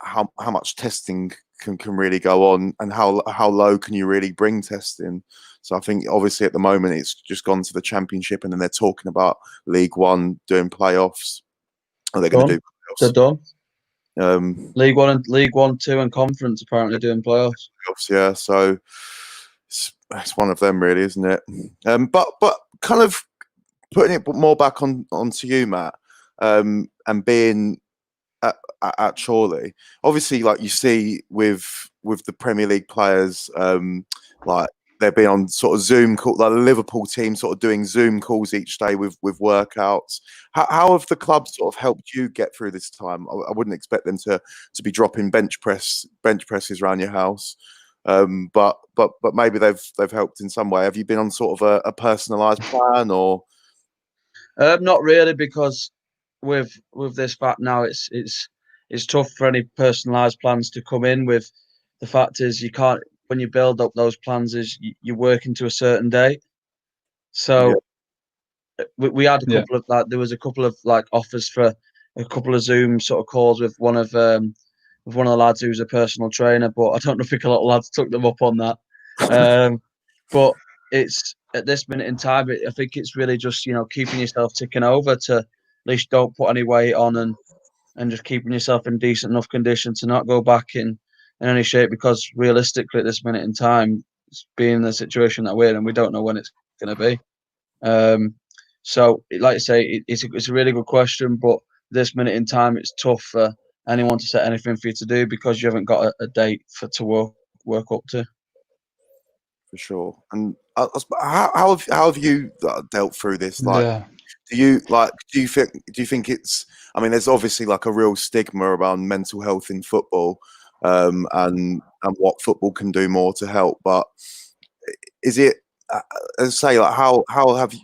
how much testing can really go on, and how low can you really bring testing. So I think obviously at the moment it's just gone to the Championship, and then they're talking about League One doing playoffs. Are they going to do playoffs? They're done. League One, 2, and Conference apparently doing playoffs. Yeah, so it's one of them, really, isn't it? But kind of putting it more back onto you, Matt, and being at Chorley, obviously, like you see with the Premier League players, like they've been on sort of Zoom call, like the Liverpool team sort of doing Zoom calls each day with workouts. How have the clubs sort of helped you get through this time? I wouldn't expect them to be dropping bench presses around your house. But maybe they've helped in some way. Have you been on sort of a personalised plan, or? Not really, because with this fact now, it's tough for any personalised plans to come in. With the fact is, you can't, when you build up those plans, is you work into a certain date. So we had a couple of like, there was a couple of like offers for a couple of Zoom sort of calls with one of the lads who's a personal trainer, but I don't know if a lot of lads took them up on that. But it's at this minute in time, I think it's really just, you know, keeping yourself ticking over to at least don't put any weight on, and just keeping yourself in decent enough condition to not go back in any shape, because realistically at this minute in time, it's being the situation that we're in, we don't know when it's going to be. So like I say, it's a really good question, but this minute in time, it's tough for anyone to set anything for you to do, because you haven't got a date to work up to. For sure. And how have you dealt through this? Like, do you think it's? I mean, there's obviously like a real stigma around mental health in football, and what football can do more to help. But is it? As I say, like, how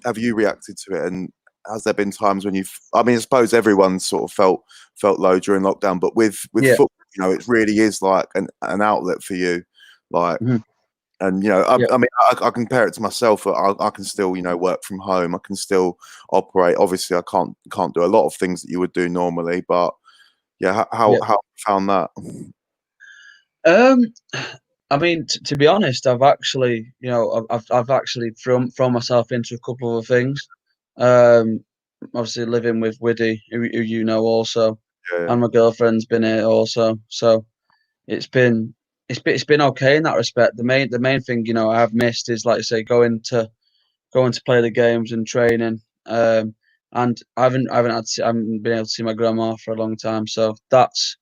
have you reacted to it? And has there been times when you've? I mean, I suppose everyone sort of felt low during lockdown, but with football, you know, it really is like an outlet for you, like. Mm-hmm. And you know, I mean, I compare it to myself. I can still, you know, work from home. I can still operate. Obviously, I can't do a lot of things that you would do normally. But yeah, how have you found that? I mean, to be honest, I've actually, you know, I've actually thrown myself into a couple of things. Obviously, living with Widdy, who you know also, and my girlfriend's been here also. So it's been okay in that respect. The main thing, you know, I have missed is, like I say, going to play the games and training. And and I haven't been able to see my grandma for a long time. So that's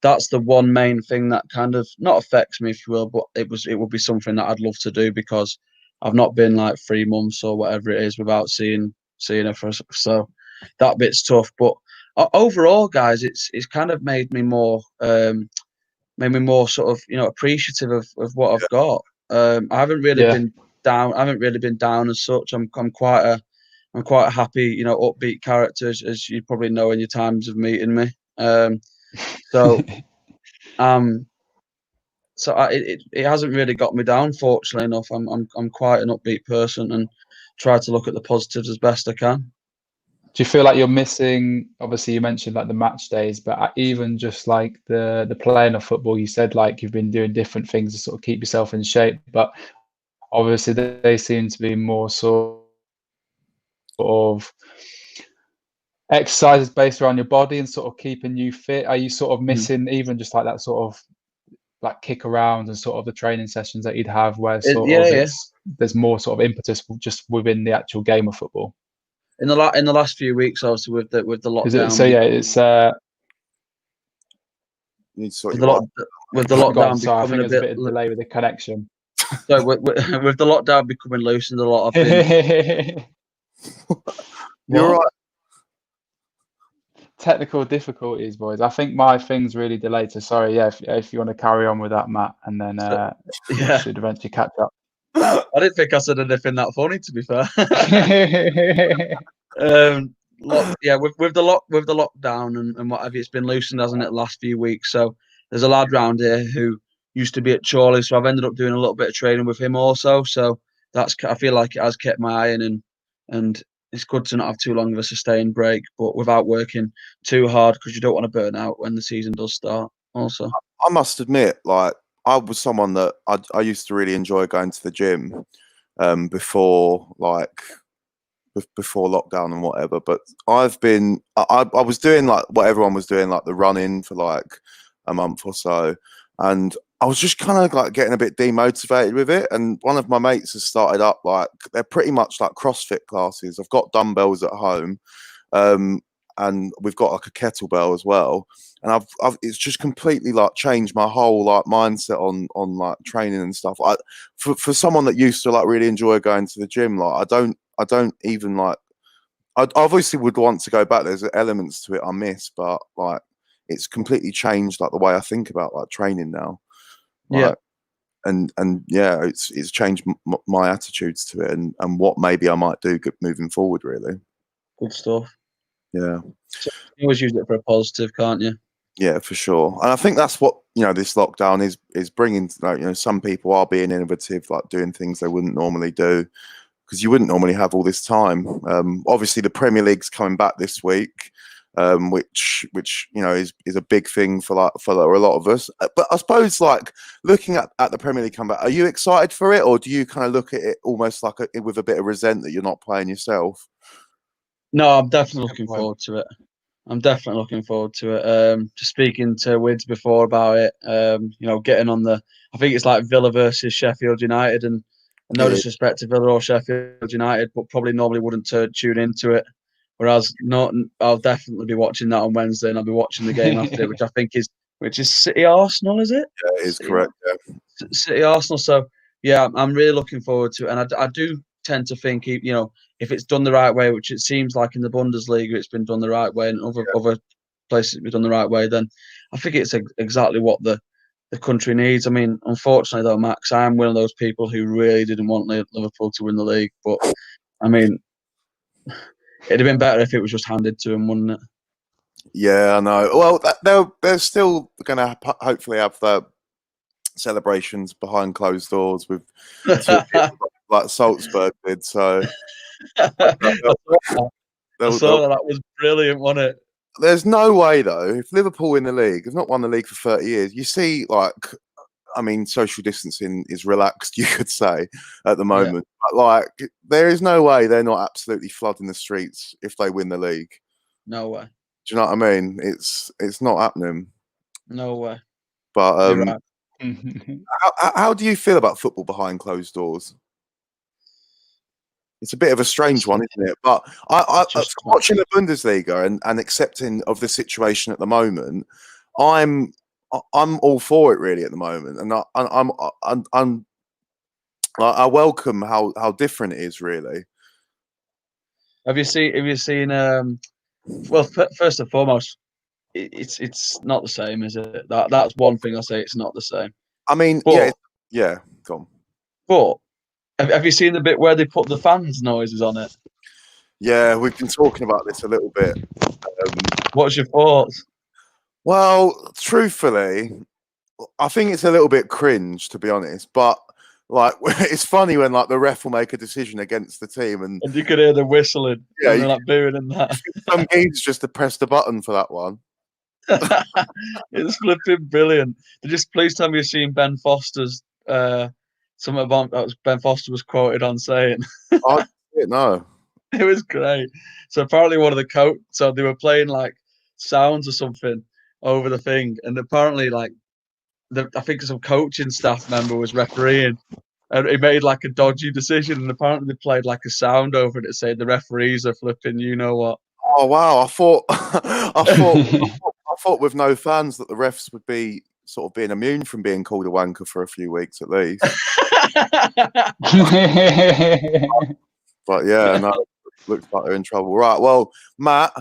the one main thing that kind of not affects me, if you will, but it would be something that I'd love to do because I've not been like 3 months or whatever it is without seeing her so that bit's tough. But overall, guys, it's kind of made me more sort of appreciative of what I've got. I haven't really been down. I haven't really been down as such. I'm quite a happy, upbeat character, as you probably know in your times of meeting me. So it hasn't really got me down, fortunately enough. I'm quite an upbeat person and try to look at the positives as best I can. Do you feel like you're missing? Obviously, you mentioned like the match days, but even just like the playing of football, you said like you've been doing different things to sort of keep yourself in shape, but obviously they seem to be more sort of exercises based around your body and sort of keeping you fit. Are you sort of missing even just like that sort of like kick around and sort of the training sessions that you'd have where there's more sort of impetus just within the actual game of football? In the last few weeks, obviously with the lockdown. With the lockdown Sorry, I think there's a bit of delay with the connection. So with the lockdown becoming loose and a lot of things. You're right. Technical difficulties, boys. I think my thing's really delayed. So sorry, if you want to carry on with that, Matt, and then should eventually catch up. I didn't think I said anything that funny, to be fair. With the lockdown and what have you, it's been loosened, hasn't it, the last few weeks? So there's a lad round here who used to be at Chorley, so I've ended up doing a little bit of training with him also. So I feel like it has kept my eye in, and it's good to not have too long of a sustained break, but without working too hard because you don't want to burn out when the season does start. Also, I must admit, like I was someone that I used to really enjoy going to the gym before lockdown and whatever. But I was doing like what everyone was doing, like the running for like a month or so, and I was just kind of like getting a bit demotivated with it. And one of my mates has started up, like they're pretty much like CrossFit classes. I've got dumbbells at home, and we've got like a kettlebell as well. And it's just completely like changed my whole like mindset on like training and stuff. For someone that used to like really enjoy going to the gym, like I don't even like. I obviously would want to go back. There's elements to it I miss, but like it's completely changed like the way I think about like training now. Like, and it's changed my attitudes to it and what maybe I might do moving forward. Really, good stuff. Yeah, so you always use it for a positive, can't you? Yeah, for sure. And I think that's what this lockdown is bringing. Like, some people are being innovative, like doing things they wouldn't normally do, because you wouldn't normally have all this time. Obviously, the Premier League's coming back this week. Which is a big thing for a lot of us. But I suppose like looking at the Premier League comeback, are you excited for it, or do you kind of look at it almost like with a bit of resent that you're not playing yourself? No, I'm definitely looking forward to it. Just speaking to Wids before about it, getting on I think it's like Villa versus Sheffield United, and no disrespect to Villa or Sheffield United, but probably normally wouldn't tune into it. Whereas I'll definitely be watching that on Wednesday, and I'll be watching the game after it, which is City Arsenal, is it? Yeah, it is correct. Yeah. City Arsenal. So yeah, I'm really looking forward to it, and I do tend to think, if it's done the right way, which it seems like in the Bundesliga it's been done the right way, and other places it's been done the right way, then I think it's exactly what the country needs. I mean, unfortunately though, Max, I am one of those people who really didn't want Liverpool to win the league, but I mean, it'd have been better if it was just handed to him, wouldn't it? Yeah, I know. Well, they're still going to hopefully have the celebrations behind closed doors with like Salzburg did. So I saw that was brilliant, wasn't it? There's no way though. If Liverpool win the league, they've not won the league for 30 years. You see, social distancing is relaxed, you could say, at the moment. Yeah. But there is no way they're not absolutely flooding the streets if they win the league. No way. Do you know what I mean? It's not happening. No way. But you're right. How do you feel about football behind closed doors? It's a bit of a strange one, isn't it? But watching the Bundesliga and accepting of the situation at the moment, I'm all for it really at the moment, and I welcome how different it is really. Have you seen? Well, first and foremost, it's not the same, is it? That's one thing I say. It's not the same. I mean, but, yeah. Go on. But have you seen the bit where they put the fans' noises on it? Yeah, we've been talking about this a little bit. What's your thoughts? Well, truthfully, I think it's a little bit cringe, to be honest. But like, it's funny when like the ref will make a decision against the team, and you could hear the whistling, yeah, and they're like booing and that. Some games just to press the button for that one. It's flipping brilliant. Please tell me you've seen Ben Foster's something about that was Ben Foster was quoted on saying. I didn't know. It was great. So apparently one of the so they were playing like sounds or something over the thing, and apparently like I think some coaching staff member was refereeing, and he made like a dodgy decision, and apparently they played like a sound over it that said the referees are flipping, you know what. Oh wow! I thought with no fans that the refs would be sort of being immune from being called a wanker for a few weeks at least. But yeah, no, looks like they're in trouble. Right, well, Matt,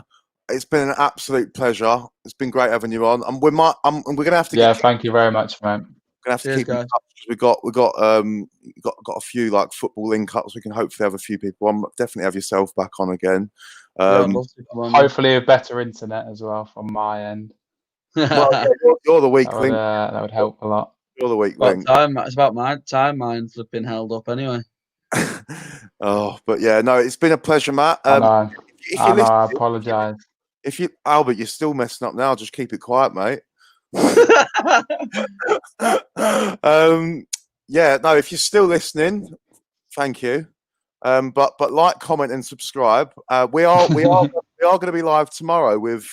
it's been an absolute pleasure. It's been great having you on, and we're gonna have to. Yeah, thank you very much, man. We're gonna have to keep in touch. We got a few like football link ups. We can hopefully have a few people on. Definitely have yourself back on again. Hopefully a better internet as well from my end. Well, you're the weak link. That would help a lot. You're the weak link. It's about my time. Mine flipping held up anyway. Oh, but yeah, no, it's been a pleasure, Matt. I apologise. Albert, you're still messing up now. Just keep it quiet, mate. Yeah, no, if you're still listening, thank you. But like, comment, and subscribe. We are going to be live tomorrow with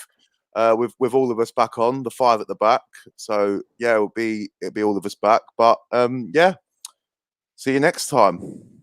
all of us back on the 5 at the back. So yeah, it'll be all of us back. But yeah, see you next time.